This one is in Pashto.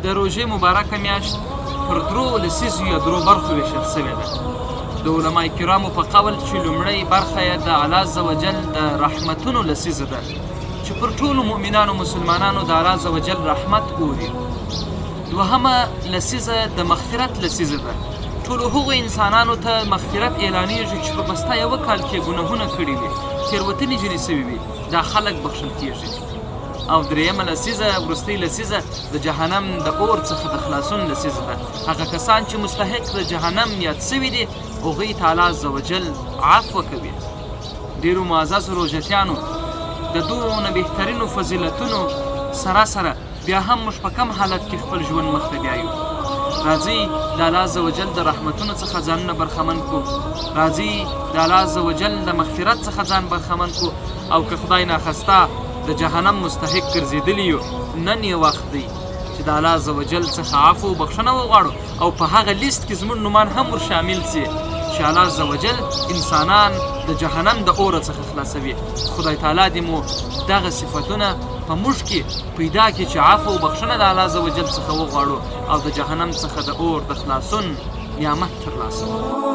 د روژې مبارکه میاشت پر درو لسیزو یا درو برخو ویشل سوې ده. د علما کرامو په قول چې لومړۍ برخه یې د الله عز وجل د رحمتونو لسیزه ده چې پر ټولو مؤمنانو مسلمانانو د الله عز وجل رحمت اوري. دوهمه لسیزه د مغفرت لسیزه ده. ټولو هغو انسانانو ته مغفرت اعلانیږي چې په بسته یوه کال کې ګناهونه کړي وي، تېروتنې ځینې سوي وي، دا خلک بخښل کېږي. او دریمه لسیزه وروستۍ لسیزه د جهنم د اور څخه د خلاصون لسیزه ده. هغه کسان چې مستحق د جهنم یاد سوي دي هغوی ته الله عز وجل عفو کوي. ډېرو معززو روژتیانو د دونه بهترینو فضیلتونو سره سره بیا هم موږ په کم حالت کې خپل ژوند مخته بیایو. راځئ د الله عز وجل د رحمتونو څخه ځانونه برخمن کړو، راځئ د الله عز وجل د مغفرت څخه ځان برخمن کړو، او که خدای ناخواسته د جهنم مستحق ګرځېدلي یو، نن یې وخت دی چې د الله عز وجل څخه عفو و بخښنه وغواړو او په هغه لیست کې زموږ نومان هم ور شامل سي چې الله عز وجل انسانان د جهنم د اوره څخه خلاصوي. خدای تعالی دې مو دغه صفتونه په موږ کې پیدا کړي چې عفو و بخښنه د الله عز وجل څخه وغواړو او د جهنم څخه د اور د خلاصون نعمت ترلاسه کړو.